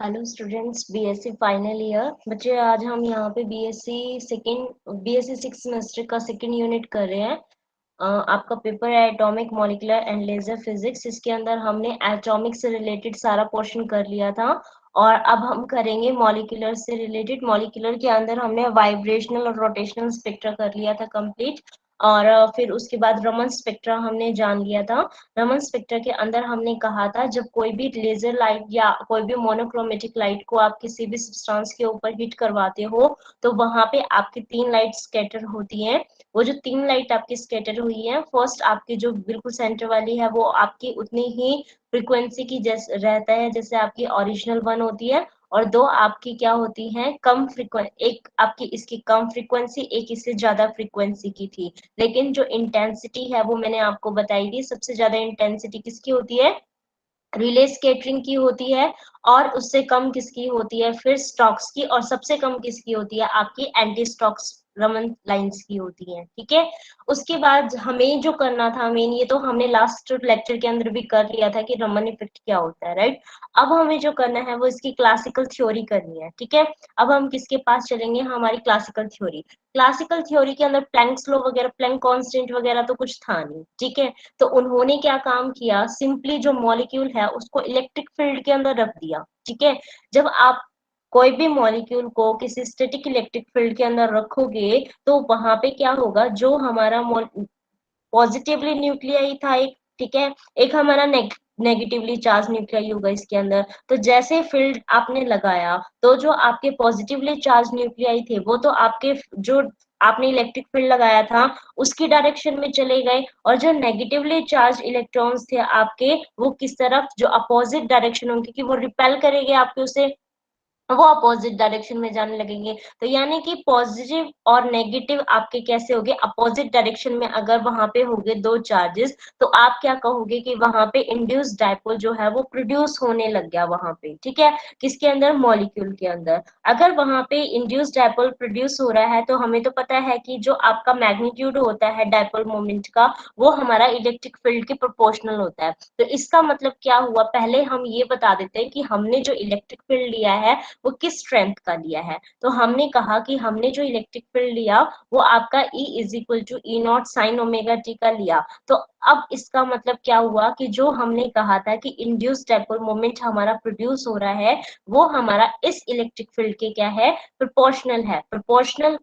Hello students, BSc final year बच्चे। आज हम यहाँ पे बीएससी सिक्स सेमेस्टर का सेकंड यूनिट कर रहे हैं। आपका पेपर है atomic molecular and laser physics. इसके अंदर हमने एटॉमिक से रिलेटेड सारा पोर्शन कर लिया था और अब हम करेंगे मॉलिक्यूलर से रिलेटेड। मॉलिक्यूलर के अंदर हमने वाइब्रेशनल और रोटेशनल स्पेक्ट्रा कर लिया था कंप्लीट। और फिर उसके बाद रमन स्पेक्ट्रा हमने जान लिया था। रमन स्पेक्ट्रा के अंदर हमने कहा था जब कोई भी लेजर लाइट या कोई भी मोनोक्रोमेटिक लाइट को आप किसी भी सब्सटेंस के ऊपर हिट करवाते हो तो वहां पे आपकी तीन लाइट स्कैटर होती हैं। वो जो तीन लाइट आपकी स्कैटर हुई है, फर्स्ट आपकी जो बिल्कुल सेंटर वाली है वो आपकी उतनी ही फ्रीक्वेंसी की जैसे रहता है जैसे आपकी ओरिजिनल वन होती है। और दो आपकी क्या होती हैं, कम फ्रीक्वेंसी, एक आपकी इसकी कम फ्रीक्वेंसी, एक इससे ज्यादा फ्रीक्वेंसी की थी। लेकिन जो इंटेंसिटी है वो मैंने आपको बताई थी, सबसे ज्यादा इंटेंसिटी किसकी होती है, रिले स्केटरिंग की होती है। और उससे कम किसकी होती है, फिर स्टॉक्स की। और सबसे कम किसकी होती है, आपकी एंटी स्टॉक्स रमन लाइंस की होती है। ठीक है। उसके बाद हमें जो करना था, मेन ये तो हमने लास्ट लेक्चर के अंदर भी कर लिया था कि रमन इफेक्ट क्या होता है, राइट। अब हमें जो करना है वो इसकी क्लासिकल थ्योरी करनी है। ठीक है। अब हम किसके पास चलेंगे, हमारी क्लासिकल थ्योरी। क्लासिकल थ्योरी के अंदर प्लैंक्स लॉ वगैरह, प्लैंक कांस्टेंट वगैरह तो कुछ था नहीं। ठीक है। तो उन्होंने क्या काम किया, सिंपली जो मॉलिक्यूल है उसको इलेक्ट्रिक फील्ड के अंदर रख दिया। ठीक है। जब आप कोई भी मॉलिक्यूल को किसी स्टैटिक इलेक्ट्रिक फील्ड के अंदर रखोगे तो वहां पे क्या होगा, जो हमारा पॉजिटिवली न्यूक्लियाई था एक, ठीक है, एक हमारा नेगेटिवली चार्ज न्यूक्लियाई होगा इसके अंदर। तो जैसे फील्ड आपने लगाया तो जो आपके पॉजिटिवली चार्ज न्यूक्लियाई थे वो तो आपके जो आपने इलेक्ट्रिक फील्ड लगाया था उसकी डायरेक्शन में चले गए। और जो नेगेटिवली चार्ज इलेक्ट्रॉन्स थे आपके, वो किस तरफ, जो अपोजिट डायरेक्शन होंगे, क्योंकि वो रिपेल करेंगे आपके उसे, वो अपोजिट डायरेक्शन में जाने लगेंगे। तो यानी कि पॉजिटिव और नेगेटिव आपके कैसे होंगे, अपोजिट डायरेक्शन में अगर वहां पे होंगे दो चार्जेस, तो आप क्या कहोगे कि वहां पे इंड्यूस डायपोल जो है वो प्रोड्यूस होने लग गया वहां पे। ठीक है। किसके अंदर, मॉलिक्यूल के अंदर। अगर वहां पे इंड्यूस डायपोल प्रोड्यूस हो रहा है तो हमें तो पता है कि जो आपका मैग्नीट्यूड होता है डायपोल मोमेंट का, वो हमारा इलेक्ट्रिक फील्ड के प्रोपोर्शनल होता है। तो इसका मतलब क्या हुआ, पहले हम ये बता देते हैं कि हमने जो इलेक्ट्रिक फील्ड लिया है वो किस स्ट्रेंथ का लिया है। तो हमने कहा कि हमने जो इलेक्ट्रिक फील्ड लिया वो आपका E is equal to E naught sine omega T का लिया। तो अब इसका मतलब क्या हुआ कि जो हमने कहा था कि इंड्यूस डायपोल मोमेंट हमारा प्रोड्यूस हो रहा है, वो हमारा इस इलेक्ट्रिक फील्ड के क्या है, प्रोपोर्शनल है। प्रोपोर्शनल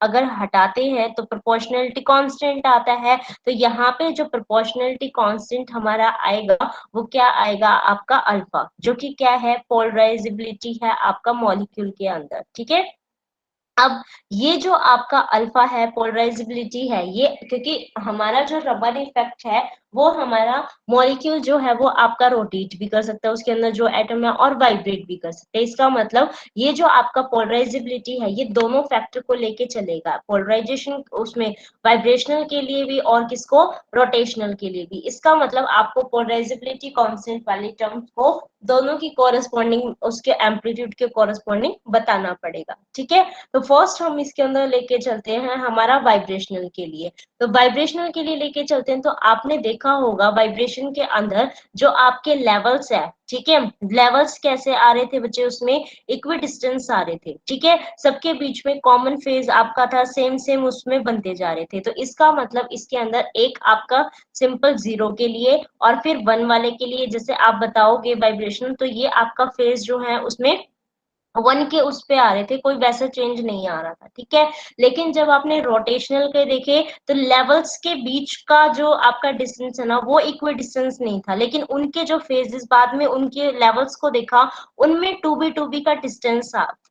अगर हटाते हैं तो प्रोपोर्शनलिटी कांस्टेंट आता है। तो यहाँ पे जो प्रोपोर्शनलिटी कांस्टेंट हमारा आएगा वो क्या आएगा, आपका अल्फा, जो कि क्या है, पोलराइजेबिलिटी है आपका मॉलिक्यूल के अंदर। ठीक है। अब ये जो आपका अल्फा है, पोलराइजेबिलिटी है ये, क्योंकि हमारा जो रबर इफेक्ट है वो हमारा मॉलिक्यूल जो है वो आपका रोटेट भी कर सकता है उसके अंदर जो एटम है, और वाइब्रेट भी कर सकते हैं। इसका मतलब ये जो आपका पोलराइजेबिलिटी है ये दोनों फैक्टर को लेके चलेगा, पोलराइजेशन उसमें वाइब्रेशनल के लिए भी और किसको, रोटेशनल के लिए भी। इसका मतलब आपको पोलराइजेबिलिटी कांस्टेंट वाली टर्म को दोनों की कोरस्पॉन्डिंग, उसके एम्पलीट्यूड के कोरस्पॉन्डिंग बताना पड़ेगा। ठीक है। तो फर्स्ट हम इसके अंदर लेके चलते हैं हमारा वाइब्रेशनल के लिए। तो वाइब्रेशनल के लिए लेके चलते हैं तो आपने देखा होगा वाइब्रेशन के अंदर जो आपके लेवल्स है, ठीक है, लेवल्स कैसे आ रहे थे बच्चे, उसमें इक्वी डिस्टेंस आ रहे थे। ठीक है। सबके बीच में कॉमन फेज आपका था, सेम सेम उसमें बनते जा रहे थे। तो इसका मतलब इसके अंदर एक आपका सिंपल जीरो के लिए और फिर वन वाले के लिए जैसे आप बताओगे वाइब्रेशन, तो ये आपका फेज जो है उसमें वन के उस पे आ रहे थे, कोई वैसा चेंज नहीं आ रहा था। ठीक है। लेकिन जब आपने रोटेशनल के देखे तो लेवल्स के बीच का जो आपका डिस्टेंस है ना वो इक्वल डिस्टेंस नहीं था, लेकिन उनके जो फेजेस बाद में उनके लेवल्स को देखा, उनमें टू बी का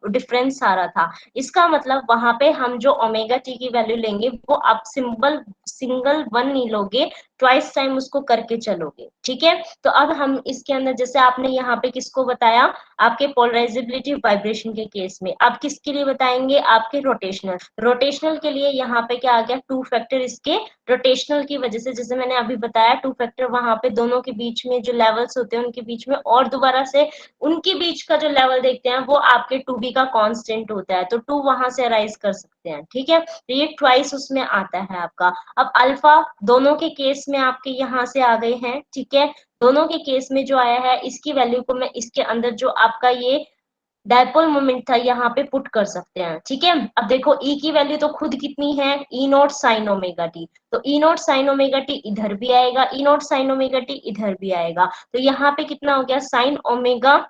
डिफरेंस आ रहा था। इसका मतलब वहां पे हम जो ओमेगा टी की वैल्यू लेंगे वो आप सिंगल वन नहीं लोगे, ट्वाइस टाइम उसको करके चलोगे। ठीक है। तो अब हम इसके अंदर जैसे आपने यहाँ पे किसको बताया, आपके पोलराइजेबिलिटी वाइब्रेशन के केस में। अब किसके लिए बताएंगे, आपके रोटेशनल, रोटेशनल के लिए यहाँ पे क्या आ गया, टू फैक्टर इसके रोटेशनल की वजह से, जैसे मैंने अभी बताया टू फैक्टर वहां पे दोनों के बीच में जो लेवल्स होते हैं उनके बीच में, और दोबारा से उनके बीच का जो लेवल देखते हैं वो आपके बी का कांस्टेंट होता है, तो 2 वहां से अराइज कर सकते हैं, ठीक है। तो ये ट्वाइस उसमें आता है आपका। अब अल्फा दोनों के केस में आपके यहाँ से आ गए हैं, ठीक है। दोनों के केस में जो आया है, इसकी वैल्यू को मैं इसके अंदर जो आपका ये डायपोल मोमेंट था यहाँ पे पुट कर सकते हैं, ठीक है। अब देखो ई की वैल्यू तो खुद कितनी है, ई नॉट साइन ओमेगा टी, तो ई नॉट साइन ओमेगा टी इधर भी आएगा, ई नॉट साइन ओमेगा टी इधर भी आएगा, तो यहाँ पे कितना हो गया, साइन ओमेगा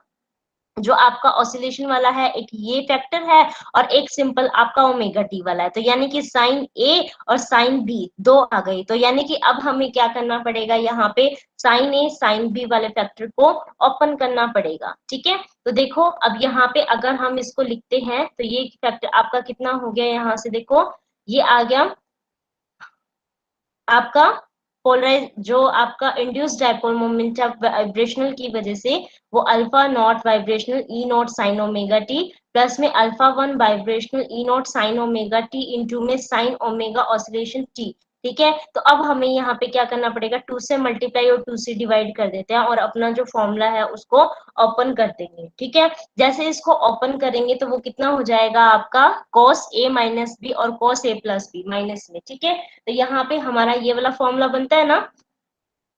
जो आपका ऑसिलेशन वाला है, एक ये फैक्टर है और एक सिंपल आपका ओमेगा टी वाला है, तो यानी कि साइन ए और साइन बी दो आ गई। तो यानी कि अब हमें क्या करना पड़ेगा, यहाँ पे साइन ए साइन बी वाले फैक्टर को ओपन करना पड़ेगा, ठीक है। तो देखो अब यहाँ पे अगर हम इसको लिखते हैं तो ये फैक्टर आपका कितना हो गया, यहाँ से देखो ये आ गया आपका पोलराइज, जो आपका इंड्यूस्ड डायपोल मोमेंट वाइब्रेशनल की वजह से वो alpha naught vibrational E naught sine omega T plus में alpha one vibrational E naught sine omega T into में साइन ओमेगा ऑसिलेशन टी, ठीक है। तो अब हमें यहाँ पे क्या करना पड़ेगा, 2 से मल्टीप्लाई और 2 से डिवाइड कर देते हैं और अपना जो फॉर्मूला है उसको ओपन कर देंगे, ठीक है। जैसे इसको ओपन करेंगे तो वो कितना हो जाएगा आपका cos a माइनस बी और cos a plus B minus में, ठीक है। तो यहाँ पे हमारा ये वाला फॉर्मूला बनता है ना,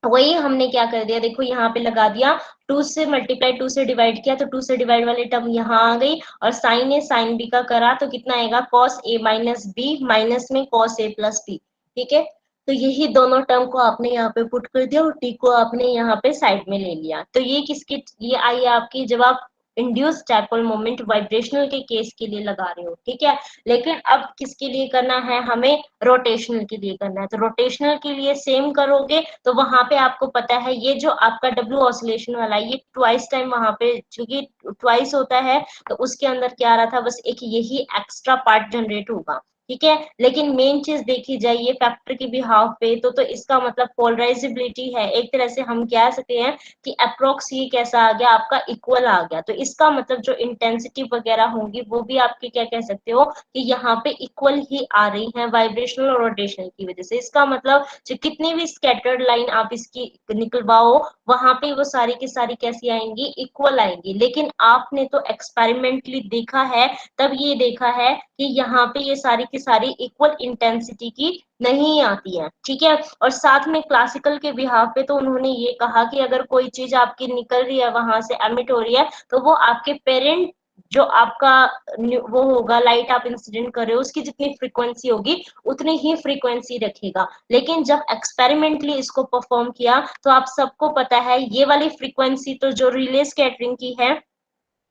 वही हमने क्या कर दिया, देखो यहाँ पे लगा दिया, 2 से मल्टीप्लाई 2 से डिवाइड किया तो 2 से डिवाइड वाली टर्म यहाँ आ गई, और साइन ए साइन बी का करा तो कितना आएगा, cos a minus B minus में cos a प्लस बी, ठीक है। तो यही दोनों टर्म को आपने यहाँ पे पुट कर दिया और टी को आपने यहाँ पे साइड में ले लिया। तो ये किसके लिए आई है आपकी, जब आप इंड्यूस डायपोल मोमेंट वाइब्रेशनल के केस के लिए लगा रहे हो, ठीक है। लेकिन अब किसके लिए करना है, हमें रोटेशनल के लिए करना है। तो रोटेशनल के लिए सेम करोगे तो वहां पे आपको पता है ये जो आपका डब्ल्यू ऑसिलेशन वाला ये ट्वाइस टाइम वहां पे, क्योंकि ट्वाइस होता है तो उसके अंदर क्या आ रहा था, बस एक यही एक्स्ट्रा पार्ट जनरेट होगा, ठीक है। लेकिन मेन चीज देखी जाए ये फैक्टर की बिहाफ पे तो इसका मतलब पोलराइजेबिलिटी है, एक तरह से हम कह सकते हैं कि अप्रोक्स ये कैसा आ गया आपका, इक्वल आ गया। तो इसका मतलब जो इंटेंसिटी वगैरह होगी वो भी आपके क्या कह सकते हो कि यहाँ पे इक्वल ही आ रही है वाइब्रेशनल और रोटेशनल की वजह से। इसका मतलब जो कितनी भी स्कैटर्ड लाइन आप इसकी निकलवाओ वहां पे वो सारी की सारी कैसी आएंगी, इक्वल आएंगी। लेकिन आपने तो एक्सपेरिमेंटली देखा है, तब ये देखा है कि यहाँ पे ये सारी की सारी इक्वल इंटेंसिटी की नहीं आती है, ठीक है। और साथ में क्लासिकल के बिहाफ पे तो उन्होंने ये कहा कि अगर कोई चीज आपकी निकल रही है वहां से एमिट हो रही है तो वो आपके पेरेंट जो आपका वो होगा, लाइट आप इंसिडेंट कर रहे हो उसकी जितनी फ्रीक्वेंसी होगी उतनी ही फ्रीक्वेंसी रखेगा। लेकिन जब एक्सपेरिमेंटली इसको परफॉर्म किया तो आप सबको पता है ये वाली फ्रीक्वेंसी तो जो रिले स्कैटरिंग की है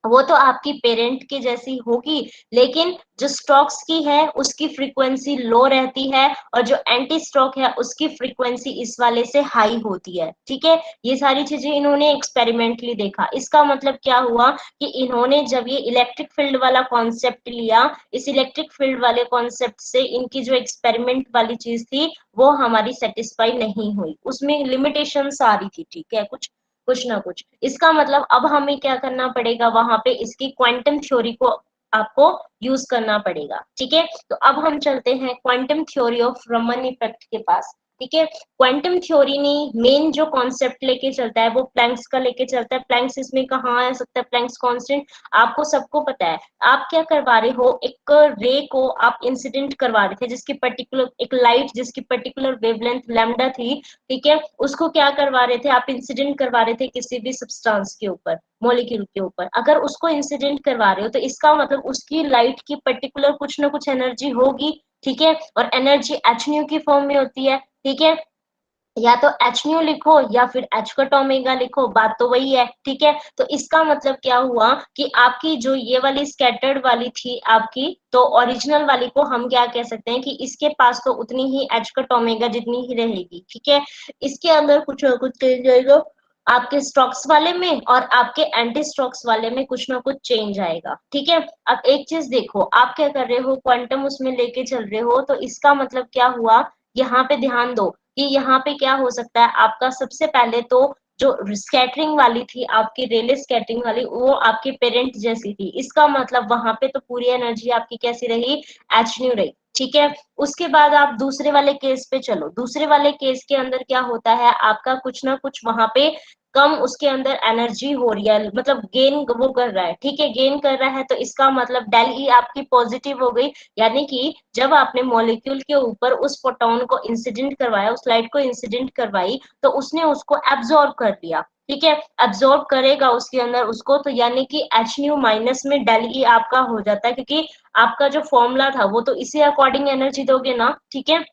वो तो आपकी पेरेंट की जैसी होगी, लेकिन जो स्टॉक्स की है उसकी फ्रीक्वेंसी लो रहती है और जो एंटी स्टॉक है उसकी फ्रीक्वेंसी इस वाले से हाई होती है, ठीक है। ये सारी चीजें इन्होंने एक्सपेरिमेंटली देखा। इसका मतलब क्या हुआ कि इन्होंने जब ये इलेक्ट्रिक फील्ड वाला कॉन्सेप्ट लिया, इस इलेक्ट्रिक फील्ड वाले कॉन्सेप्ट से इनकी जो एक्सपेरिमेंट वाली चीज थी वो हमारी सेटिस्फाई नहीं हुई, उसमें लिमिटेशंस आ रही थी, ठीक है, कुछ ना कुछ। इसका मतलब अब हमें क्या करना पड़ेगा, वहां पे इसकी क्वांटम थ्योरी को आपको यूज करना पड़ेगा, ठीक है। तो अब हम चलते हैं quantum theory of Raman effect के पास, ठीक है। क्वांटम थ्योरी ने मेन जो कॉन्सेप्ट लेके चलता है वो प्लैंक्स का लेके चलता है। प्लैंक्स इसमें कहाँ आ सकता है, प्लैंक्स कांस्टेंट आपको सबको पता है। आप क्या करवा रहे हो, एक रे को आप इंसिडेंट करवा रहे थे जिसकी पर्टिकुलर, एक लाइट जिसकी पर्टिकुलर वेवलेंथ लैम्डा थी, ठीक है, उसको क्या करवा रहे थे आप, इंसिडेंट करवा रहे थे किसी भी सब्सटेंस के ऊपर, मॉलिक्यूल के ऊपर। अगर उसको इंसिडेंट करवा रहे हो तो इसका मतलब उसकी लाइट की पर्टिकुलर कुछ ना कुछ एनर्जी होगी, ठीक है। और एनर्जी एच न्यू की फॉर्म में होती है, ठीक है। या तो एच न्यू लिखो या फिर एच कट ओमेगा लिखो, बात तो वही है, ठीक है। तो इसका मतलब क्या हुआ कि आपकी जो ये वाली स्कैटर्ड वाली थी आपकी, तो ओरिजिनल वाली को हम क्या कह सकते हैं कि इसके पास तो उतनी ही एच कट ओमेगा जितनी ही रहेगी, ठीक है। इसके अंदर कुछ ना कुछ चेंज आएगा आपके स्टॉक्स वाले में और आपके एंटी स्टॉक्स वाले में कुछ ना कुछ चेंज आएगा, ठीक है। अब एक चीज देखो, आप क्या कर रहे हो, क्वांटम उसमें लेके चल रहे हो, तो इसका मतलब क्या हुआ, यहाँ पे ध्यान दो कि यहाँ पे क्या हो सकता है आपका, सबसे पहले तो जो स्कैटरिंग वाली थी आपकी रेले स्कैटरिंग वाली वो आपके पेरेंट जैसी थी, इसका मतलब वहां पे तो पूरी एनर्जी आपकी कैसी रही, एच न्यू रही, ठीक है। उसके बाद आप दूसरे वाले केस पे चलो, दूसरे वाले केस के अंदर क्या होता है आपका, कुछ ना कुछ वहां पे कम उसके अंदर एनर्जी हो रही है, मतलब गेन वो कर रहा है, ठीक है, गेन कर रहा है, तो इसका मतलब डेल ई आपकी पॉजिटिव हो गई। यानी कि जब आपने मॉलिक्यूल के ऊपर उस फोटोन को इंसिडेंट करवाया, उस लाइट को इंसिडेंट करवाई, तो उसने उसको एब्जॉर्ब कर लिया, ठीक है, एब्जॉर्ब करेगा उसके अंदर उसको, तो यानी कि एच न्यू माइनस में डेल ई आपका हो जाता है, क्योंकि आपका जो फॉर्मूला था वो तो इसी अकॉर्डिंग एनर्जी दोगे ना, ठीक है,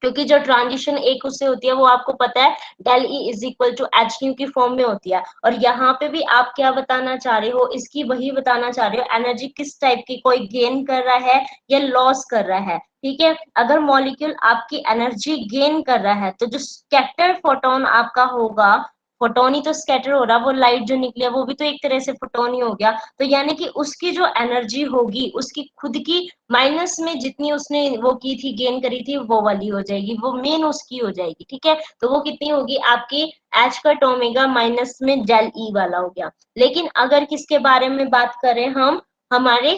क्योंकि जो ट्रांजिशन एक उससे होती है वो आपको पता है del E is equal to H nu की फॉर्म में होती है। और यहाँ पे भी आप क्या बताना चाह रहे हो, इसकी वही बताना चाह रहे हो, एनर्जी किस टाइप की, कोई गेन कर रहा है या लॉस कर रहा है, ठीक है। अगर मॉलिक्यूल आपकी एनर्जी गेन कर रहा है, तो जो स्कैटर्ड फोटोन आपका होगा, फोटोन ही तो स्कैटर हो रहा, वो लाइट जो निकली है वो भी तो एक तरह से फोटोन ही हो गया, तो यानी कि उसकी जो एनर्जी होगी उसकी खुद की माइनस में जितनी उसने वो की थी, गेन करी थी, वो वाली हो जाएगी, वो मेन उसकी हो जाएगी, ठीक है। तो वो कितनी होगी आपकी, एच का टोमेगा माइनस में डेल ई वाला हो गया। लेकिन अगर किसके बारे में बात करें हम, हमारे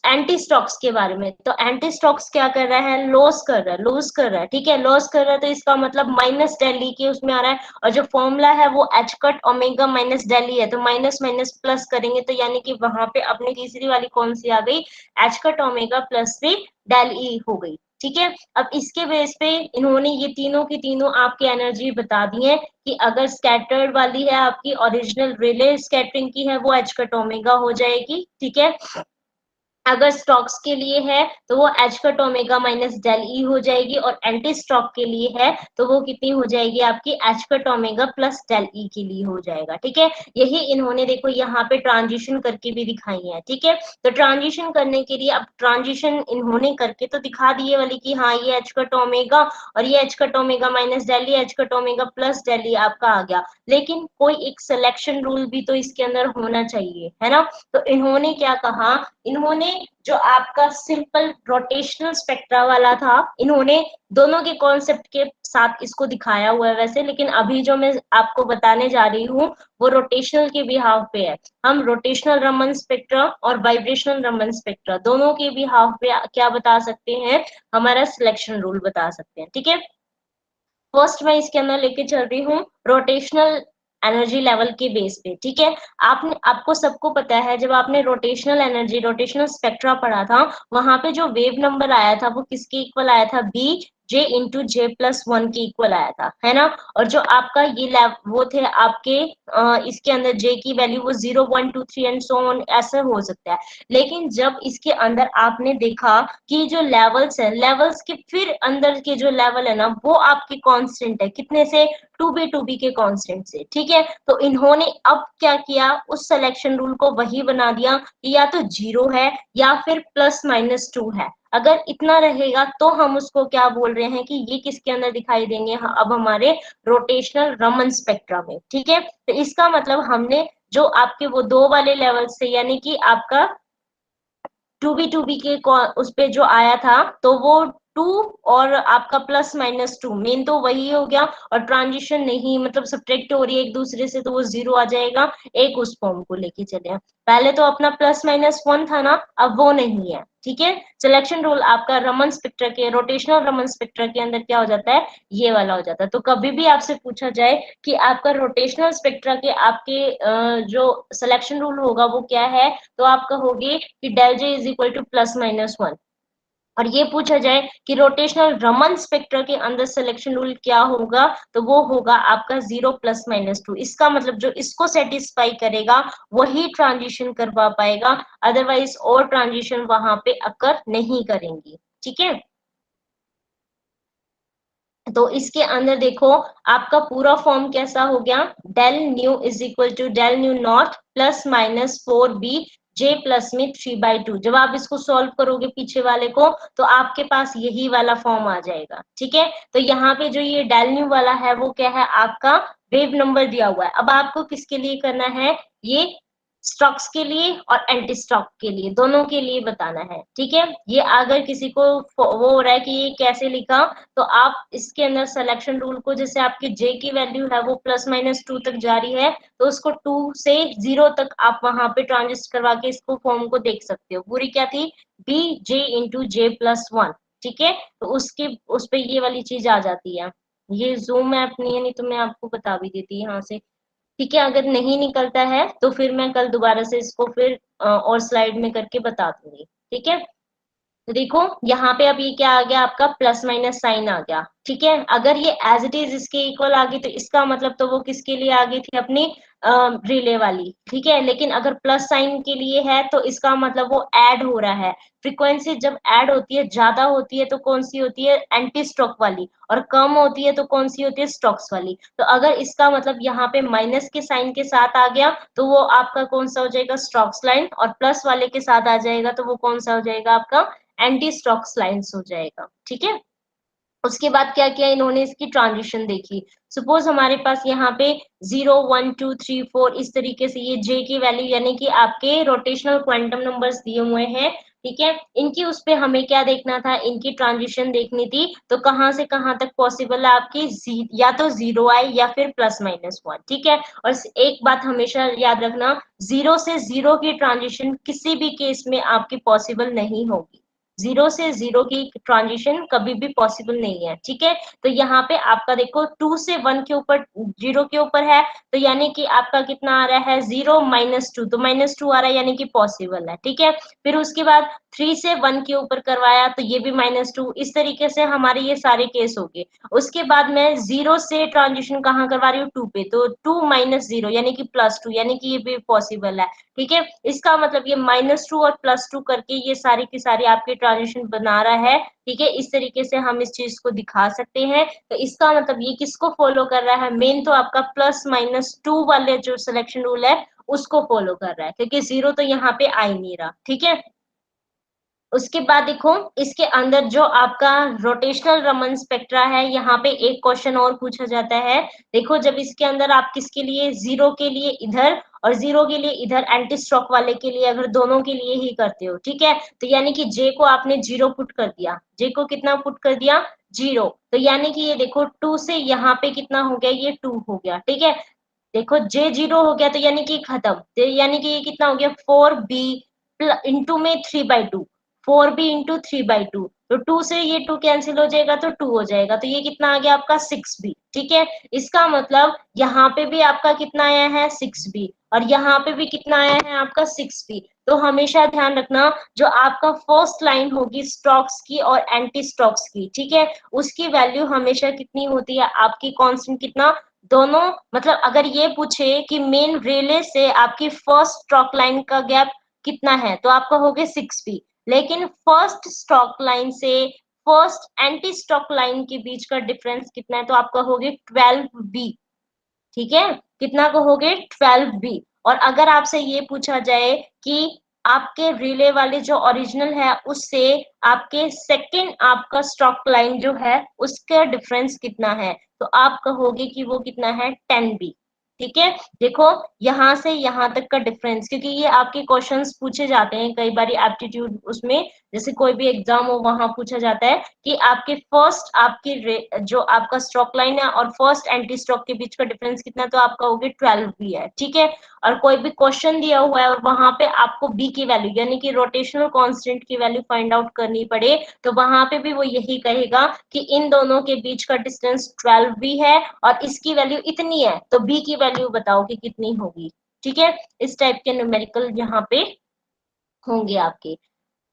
एंटी स्टॉक्स के बारे में, तो एंटी स्टॉक्स क्या कर रहा है, लॉस कर रहा है, लूज कर रहा है, ठीक है, लॉस कर रहा है, तो इसका मतलब माइनस डेल ई के उसमें आ रहा है, और जो फॉर्मूला है वो H cut omega minus del E है, तो माइनस माइनस प्लस करेंगे, तो यानी कि वहां पे अपनी तीसरी वाली कौन सी आ गई, एच कट ओमेगा प्लस से डेल ई हो गई, ठीक है। अब इसके बेस पे इन्होंने ये तीनों की तीनों आपकी एनर्जी बता दी है, कि अगर स्कैटर्ड वाली है आपकी ओरिजिनल रिले स्कैटरिंग की है, वो एच कट ओमेगा हो जाएगी, ठीक है। अगर स्टॉक्स के लिए है तो वो H cut omega minus del E हो जाएगी, और एंटी स्टॉक के लिए है तो वो कितनी हो जाएगी आपकी, H cut omega plus del E के लिए हो जाएगा, ठीक है। यही इन्होंने देखो यहाँ पे ट्रांजिशन करके भी दिखाई है, ठीक है। तो ट्रांजिशन करने के लिए, अब ट्रांजिशन इन्होंने करके तो दिखा दिए वाली कि हाँ ये एच कट ओमेगा और ये H cut omega minus del E, H cut omega plus del E आपका आ गया, लेकिन कोई एक सिलेक्शन रूल भी तो इसके अंदर होना चाहिए, है ना। तो इन्होंने क्या कहा, इन्होंने जो आपका सिंपल रोटेशनल स्पेक्ट्रा वाला था, इन्होंने दोनों के कॉन्सेप्ट के साथ इसको दिखाया हुआ है वैसे, लेकिन अभी जो मैं आपको बताने जा रही हूँ वो रोटेशनल के बिहाफ पे है। हम रोटेशनल रमन स्पेक्ट्रा और वाइब्रेशनल रमन स्पेक्ट्रा दोनों के बिहाफ पे क्या बता सकते हैं, हमारा सिलेक्शन रूल बता सकते हैं, ठीक है। फर्स्ट मैं इसके अंदर लेके चल रही हूँ रोटेशनल एनर्जी लेवल के बेस पे, ठीक है। आपने, आपको सबको पता है जब आपने रोटेशनल एनर्जी, रोटेशनल स्पेक्ट्रा पढ़ा था, वहां पे जो वेव नंबर आया था वो किसके इक्वल आया था, बी जे इंटू जे प्लस वन के इक्वल आया था, है ना। और जो आपका ये वो थे आपके इसके अंदर जे की वैल्यू वो 0 1 2 3 एंड सो ऑन ऐसे हो सकता है। लेकिन जब इसके अंदर आपने देखा कि जो लेवल्स है, लेवल्स के फिर अंदर के जो लेवल है ना वो आपके कांस्टेंट है, कितने से, टू बी के कांस्टेंट से, ठीक है। तो इन्होंने अब क्या किया, उस सिलेक्शन रूल को वही बना दिया कि या तो जीरो है या फिर प्लस माइनस टू है। अगर इतना रहेगा तो हम उसको क्या बोल रहे हैं कि ये किसके अंदर दिखाई देंगे, अब हमारे रोटेशनल रमन स्पेक्ट्रा में, ठीक है। तो इसका मतलब हमने जो आपके वो दो वाले लेवल से, यानी कि आपका टू बी के उस पे जो आया था, तो वो टू और आपका प्लस माइनस टू मेन तो वही हो गया, और ट्रांजिशन नहीं, मतलब सब्ट्रैक्ट हो रही है एक दूसरे से, तो वो जीरो आ जाएगा। एक उस फॉर्म को लेके चले, पहले तो अपना प्लस माइनस वन था ना, अब वो नहीं है, ठीक है। सिलेक्शन रूल आपका रमन स्पेक्ट्रा के, रोटेशनल रमन स्पेक्ट्रा के अंदर क्या हो जाता है, ये वाला हो जाता है। तो कभी भी आपसे पूछा जाए कि आपका रोटेशनल स्पेक्ट्रा के आपके जो सिलेक्शन रूल होगा वो क्या है, तो आप कहोगे कि del J is equal to plus minus one. और ये पूछा जाए कि रोटेशनल रमन स्पेक्ट्रा के अंदर सिलेक्शन रूल क्या होगा, तो वो होगा आपका 0 ± 2। इसका मतलब जो इसको सेटिस्फाई करेगा वही ट्रांजिशन करवा पाएगा, अदरवाइज और ट्रांजिशन वहां पे अकर नहीं करेंगी, ठीक है। तो इसके अंदर देखो आपका पूरा फॉर्म कैसा हो गया, del nu is equal to del nu naught plus minus 4 B J plus में 3/2। जब आप इसको सॉल्व करोगे पीछे वाले को, तो आपके पास यही वाला फॉर्म आ जाएगा, ठीक है। तो यहाँ पे जो ये डेल न्यू वाला है वो क्या है, आपका वेव नंबर दिया हुआ है। अब आपको किसके लिए करना है, ये स्टॉक्स के लिए और एंटी स्टॉक के लिए, दोनों के लिए बताना है, ठीक है। ये अगर किसी को वो हो रहा है कि ये कैसे लिखा, तो आप इसके अंदर सिलेक्शन रूल को, जैसे आपकी जे की वैल्यू है वो प्लस माइनस टू तक जा रही है, तो उसको टू से जीरो तक आप वहां पे ट्रांजिस्ट करवा के इसको फॉर्म को देख सकते हो। पूरी क्या थी, बी जे इंटू जे प्लस वन, ठीक है। तो उसके उस पे ये वाली चीज आ जाती है। ये जूम ऐप नहीं है, नहीं तो मैं आपको बता भी देती यहाँ से। ठीक है, अगर नहीं निकलता है तो फिर मैं कल दोबारा से इसको फिर और स्लाइड में करके बता दूंगी। ठीक है, तो देखो यहाँ पे अब ये क्या आ गया, आपका प्लस माइनस साइन आ गया। ठीक है, अगर ये एज इट इज इसके इक्वल आ गई तो इसका मतलब तो वो किसके लिए आ गई थी, अपनी रिले वाली। ठीक है, लेकिन अगर प्लस साइन के लिए है तो इसका मतलब वो ऐड हो रहा है। फ्रीक्वेंसी जब ऐड होती है, ज्यादा होती है तो कौन सी होती है, एंटी स्टॉक वाली, और कम होती है तो कौन सी होती है, स्टॉक्स वाली। तो अगर इसका मतलब यहाँ पे माइनस के साइन के साथ आ गया तो वो आपका कौन सा हो जाएगा, स्टॉक्स लाइन, और प्लस वाले के साथ आ जाएगा तो वो कौन सा हो जाएगा, आपका एंटी स्टॉक्स लाइन्स हो जाएगा। ठीक है, उसके बाद क्या किया इन्होंने, इसकी ट्रांजिशन देखी। सपोज हमारे पास यहाँ पे 0 1 2 3 4 इस तरीके से ये जे की वैल्यू यानी कि आपके रोटेशनल क्वांटम नंबर्स दिए हुए हैं। ठीक है, इनकी उस पे हमें क्या देखना था, इनकी ट्रांजिशन देखनी थी। तो कहाँ से कहाँ तक पॉसिबल है आपकी, या तो 0 आए या फिर +-1। ठीक है, और एक बात हमेशा याद रखना, 0 से 0 की ट्रांजिशन किसी भी केस में आपकी पॉसिबल नहीं होगी। 0 से 0 की ट्रांजिशन कभी भी पॉसिबल नहीं है। ठीक है, तो यहाँ पे आपका देखो 2 से 1 के ऊपर, 0 के ऊपर है, तो यानी कि आपका कितना आ रहा है, 0 - 2, तो -2 आ रहा है यानी कि पॉसिबल है। ठीक है, फिर उसके बाद 3 से 1 के ऊपर करवाया तो ये भी -2, इस तरीके से हमारे ये सारे केस हो गए। उसके बाद मैं 0 से ट्रांजिशन कहाँ करवा रही हूँ, 2 पे, तो 2 - 0 यानी कि +2, यानी कि ये भी पॉसिबल है। ठीक है, इसका मतलब ये -2 और +2 करके ये सारी की सारी आपकी ट्रांजिशन बना रहा है। ठीक है, इस तरीके से हम इस चीज को दिखा सकते हैं। तो इसका मतलब ये किसको फॉलो कर रहा है, मेन तो आपका +-2 वाले जो सिलेक्शन रूल है उसको फॉलो कर रहा है, क्योंकि 0 तो यहाँ पे आ ही नहीं रहा। ठीक है, उसके बाद देखो इसके अंदर जो आपका रोटेशनल रमन स्पेक्ट्रा है, यहाँ पे एक क्वेश्चन और पूछा जाता है। देखो जब इसके अंदर आप किसके लिए, 0 के लिए इधर और 0 के लिए इधर, एंटी स्ट्रोक वाले के लिए अगर दोनों के लिए ही करते हो, ठीक है, तो यानी कि जे को आपने 0 पुट कर दिया, जे को कितना पुट कर दिया, 0, तो यानी कि ये देखो 2 से यहाँ पे कितना हो गया, ये 2 हो गया। ठीक है, देखो जे 0 हो गया तो यानी कि खत्म, तो यानी कि ये कितना हो गया, 4b इंटू में 3/2, 4b इंटू 3/2, तो 2 से ये 2 कैंसिल हो जाएगा तो 2 हो जाएगा, तो ये कितना आ गया आपका 6b। ठीक है, इसका मतलब यहाँ पे भी आपका कितना आया है, 6b, और यहाँ पे भी कितना आया है आपका 6b। तो हमेशा ध्यान रखना, जो आपका फर्स्ट लाइन होगी स्टॉक्स की और एंटी स्टॉक्स की, ठीक है, उसकी वैल्यू हमेशा कितनी होती है, आपकी कांस्टेंट कितना, दोनों, मतलब अगर ये पूछे कि मेन रिले से आपकी फर्स्ट स्ट्रोक लाइन का गैप कितना है तो आप कहोगे 6b, लेकिन फर्स्ट स्ट्रोक लाइन से फर्स्ट एंटी स्ट्रोक लाइन के बीच का डिफरेंस कितना है तो आप कहोगे 12b। ठीक है, कितना कहोगे, 12b। और अगर आपसे ये पूछा जाए कि आपके रिले वाले जो ओरिजिनल है उससे आपके सेकंड आपका स्ट्रोक लाइन जो है उसका डिफरेंस कितना है तो आप कहोगे कि वो कितना है, 10b। ठीक है, देखो यहाँ से यहाँ तक का डिफरेंस, क्योंकि ये आपके क्वेश्चंस पूछे जाते हैं कई बार एप्टीट्यूड उसमें, जैसे कोई भी एग्जाम हो वहां पूछा जाता है कि आपके फर्स्ट आपकी जो आपका स्ट्रोक लाइन है और फर्स्ट एंटी स्ट्रोक के बीच का डिफरेंस कितना, तो आपका हो गया 12b है। ठीक है, और कोई भी क्वेश्चन दिया हुआ है और वहां पे आपको बी की वैल्यू यानी कि रोटेशनल कांस्टेंट की वैल्यू फाइंड आउट करनी पड़े तो वहां पे भी वो यही कहेगा कि इन दोनों के बीच का डिस्टेंस 12b है और इसकी वैल्यू इतनी है तो बी की वैल्यू बताओ कि कितनी होगी। ठीक है, इस टाइप के न्यूमेरिकल यहाँ पे होंगे आपके।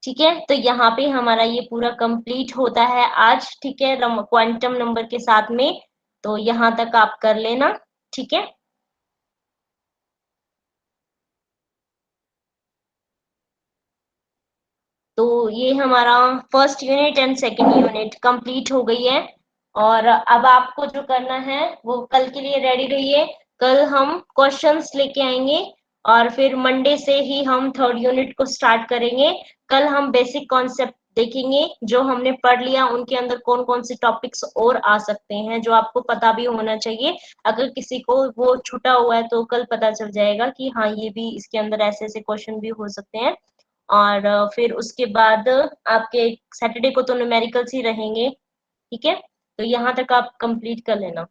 ठीक है, तो यहाँ पे हमारा ये पूरा कंप्लीट होता है आज। ठीक है, क्वांटम नंबर के साथ में, तो यहाँ तक आप कर लेना। ठीक है, तो ये हमारा first unit and second unit complete हो गई है। और अब आपको जो करना है वो कल के लिए रेडी रहिए। कल हम क्वेश्चंस लेके आएंगे और फिर मंडे से ही हम थर्ड यूनिट को स्टार्ट करेंगे। कल हम बेसिक कॉन्सेप्ट देखेंगे जो हमने पढ़ लिया, उनके अंदर कौन कौन से टॉपिक्स और आ सकते हैं जो आपको पता भी होना चाहिए। अगर किसी को वो छूटा हुआ है तो कल पता चल जाएगा कि हाँ ये भी इसके अंदर ऐसे ऐसे क्वेश्चन भी हो सकते हैं। और फिर उसके बाद आपके सैटरडे को तो न्यूमेरिकल्स ही रहेंगे। ठीक है, तो यहाँ तक आप कंप्लीट कर लेना।